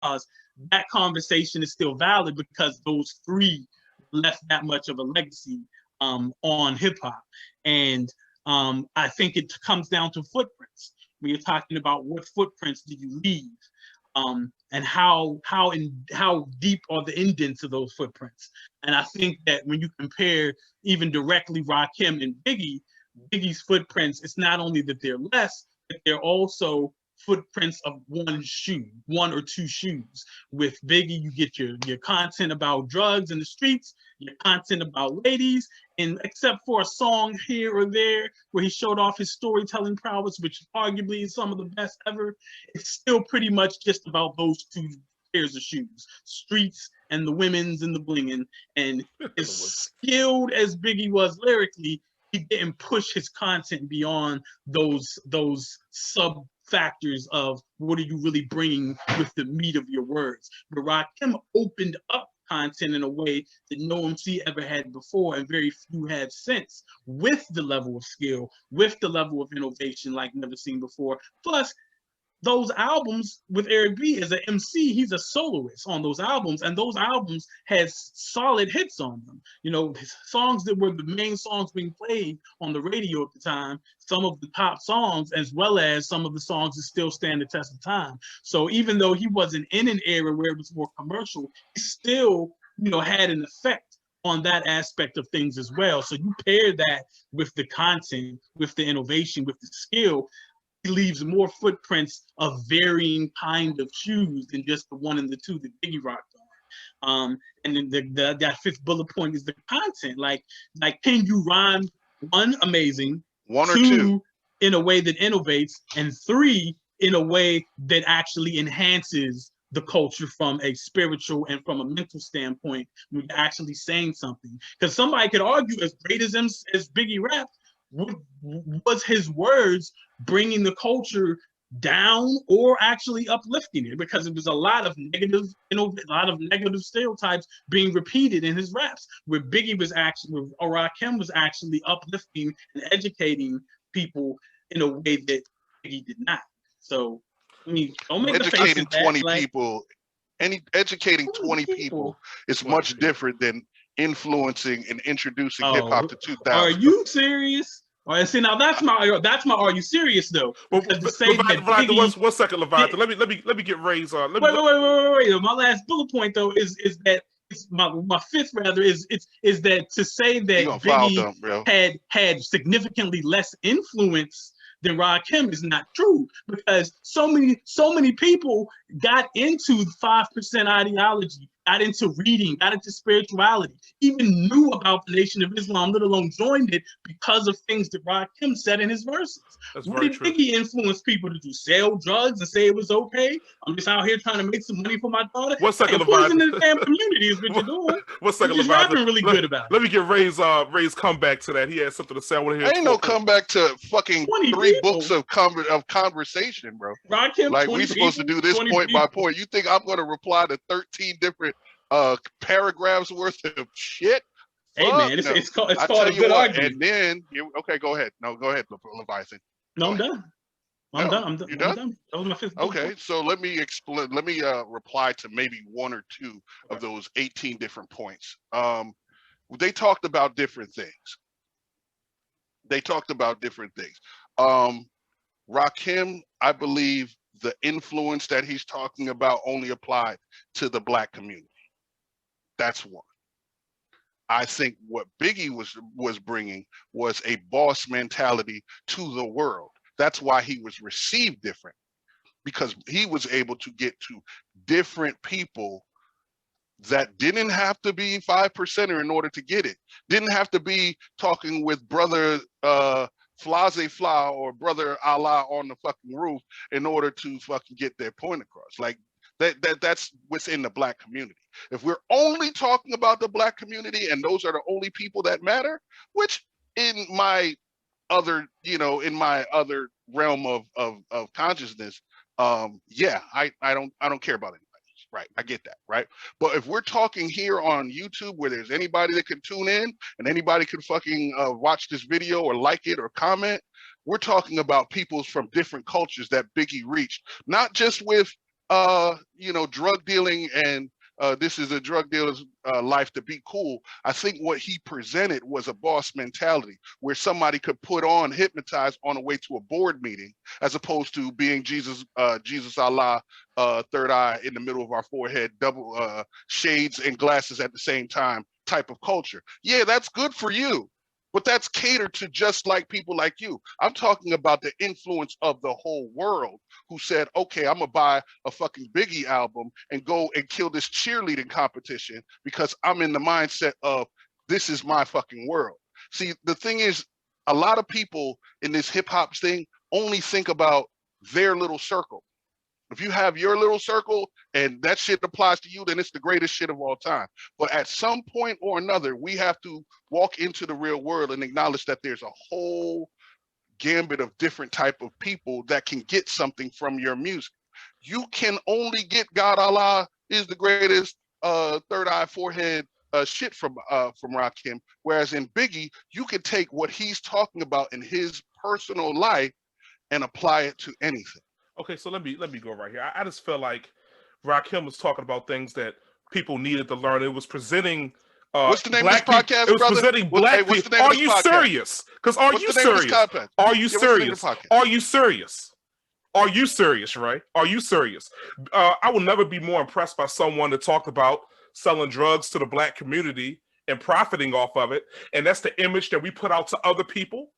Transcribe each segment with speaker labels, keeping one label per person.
Speaker 1: because that conversation is still valid because those three left that much of a legacy on hip hop. And I think it comes down to footprints. When you're talking about what footprints do you leave, and how deep are the indents of those footprints. And I think that when you compare even directly Rakim and Biggie's footprints, it's not only that they're less, but they're also footprints of one or two shoes. With Biggie, you get your content about drugs in the streets, your content about ladies, and except for a song here or there where he showed off his storytelling prowess, which arguably is some of the best ever, it's still pretty much just about those two pairs of shoes, streets and the women's and the blinging. And as skilled as Biggie was lyrically, he didn't push his content beyond those sub factors of what are you really bringing with the meat of your words. But Rakim opened up content in a way that no MC ever had before and very few have since, with the level of skill, with the level of innovation like never seen before. Plus, those albums with Eric B as an MC, he's a soloist on those albums, and those albums has solid hits on them. You know, songs that were the main songs being played on the radio at the time, some of the top songs, as well as some of the songs that still stand the test of time. So even though he wasn't in an era where it was more commercial, he still, you know, had an effect on that aspect of things as well. So you pair that with the content, with the innovation, with the skill, he leaves more footprints of varying kind of shoes than just the one and the two that Biggie rocked on. And then that fifth bullet point is the content. Like can you rhyme? One, amazing.
Speaker 2: One or two,
Speaker 1: in a way that innovates, and three, in a way that actually enhances the culture from a spiritual and from a mental standpoint when you're actually saying something. Because somebody could argue, as great as Biggie raps, was his words bringing the culture down or actually uplifting it? Because it was a lot of negative, stereotypes being repeated in his raps, where Biggie was actually, or Rakim was actually uplifting and educating people in a way that Biggie did not. So, I mean, don't make
Speaker 2: educating
Speaker 1: the face
Speaker 2: 20 people, educating 20 people is much different than influencing and introducing hip hop to 2000.
Speaker 1: Are you serious? All right, see, now that's my are you serious though?
Speaker 3: Well, one second, Leviathan. Let me get Ray's on.
Speaker 1: Wait. My last bullet point though is that it's my fifth rather is that to say that Biggie had significantly less influence than Rakim is not true, because so many people got into the 5% ideology, got into reading, got into spirituality, even knew about the Nation of Islam, let alone joined it, because of things that Rakim said in his verses. What did Biggie influence people to do? Sell drugs and say it was okay? I'm just out here trying to make some money for my daughter.
Speaker 3: One second,
Speaker 1: Leviathan. Poison in the damn community is what you're doing.
Speaker 3: One second,
Speaker 1: Leviathan. Rapping really good about it.
Speaker 3: Let me get Ray's comeback to that. He had something to say. I want to hear.
Speaker 2: Ain't no comeback to fucking 3 books of conversation, bro.
Speaker 1: Rakim,
Speaker 2: like we supposed to do this point by point. You think I'm going to reply to 13 different paragraphs worth of shit?
Speaker 1: Hey man, it's called a good argument.
Speaker 2: And then okay, go ahead. No, go ahead, Leviathan.
Speaker 1: No, I'm done. I'm done.
Speaker 2: You're done?
Speaker 1: That was my fifth.
Speaker 2: Okay, so let me explain. Let me reply to maybe one or two of those 18 different points. They talked about different things. Rakim, I believe the influence that he's talking about only applied to the Black community. That's one. I think what Biggie was bringing was a boss mentality to the world. That's why he was received different, because he was able to get to different people that didn't have to be 5%er in order to get it. Didn't have to be talking with brother Flaze Fla or brother Allah on the fucking roof in order to fucking get their point across. Like that's within the Black community. If we're only talking about the Black community and those are the only people that matter, which in my other, in my other realm of consciousness, yeah, I don't care about anybody. Right, I get that, right? But if we're talking here on YouTube where there's anybody that can tune in and anybody can fucking watch this video or like it or comment, we're talking about peoples from different cultures that Biggie reached, not just with you know, drug dealing and this is a drug dealer's life to be cool. I think what he presented was a boss mentality where somebody could put on hypnotize on the way to a board meeting, as opposed to being Jesus, Jesus Allah, third eye in the middle of our forehead, double shades and glasses at the same time type of culture. Yeah, that's good for you. But that's catered to just like people like you. I'm talking about the influence of the whole world who said, okay, I'm gonna buy a fucking Biggie album and go and kill this cheerleading competition because I'm in the mindset of this is my fucking world. See, the thing is, a lot of people in this hip hop thing only think about their little circle. If you have your little circle and that shit applies to you, then it's the greatest shit of all time. But at some point or another, we have to walk into the real world and acknowledge that there's a whole gambit of different type of people that can get something from your music. You can only get God Allah is the greatest third eye forehead shit from Rakim. Whereas in Biggie, you could take what he's talking about in his personal life and apply it to anything.
Speaker 3: Okay, so let me go right here. I just feel like Rakim was talking about things that people needed to learn. It was presenting
Speaker 2: what's the name of this podcast,
Speaker 3: it was
Speaker 2: brother?
Speaker 3: presenting black people. Are you serious? Because are you serious? Are you serious? Are you serious? Are you serious, right? Are you serious? I will never be more impressed by someone that talked about selling drugs to the black community and profiting off of it. And that's the image that we put out to other people.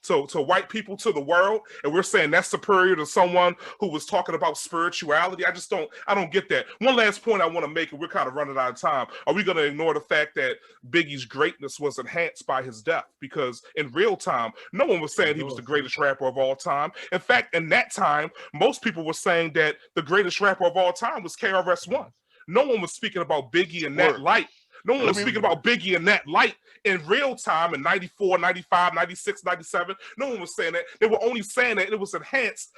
Speaker 3: To white people, to the world, and we're saying that's superior to someone who was talking about spirituality. I don't get that. One last point I want to make, and we're kind of running out of time. Are we going to ignore the fact that Biggie's greatness was enhanced by his death? Because in real time, no one was saying he was the greatest rapper of all time. In fact, in that time, most people were saying that the greatest rapper of all time was KRS-One. No one was speaking about Biggie in that light. No one was speaking about Biggie in that light in real time in 94, 95, 96, 97. No one was saying that. They were only saying that it was enhanced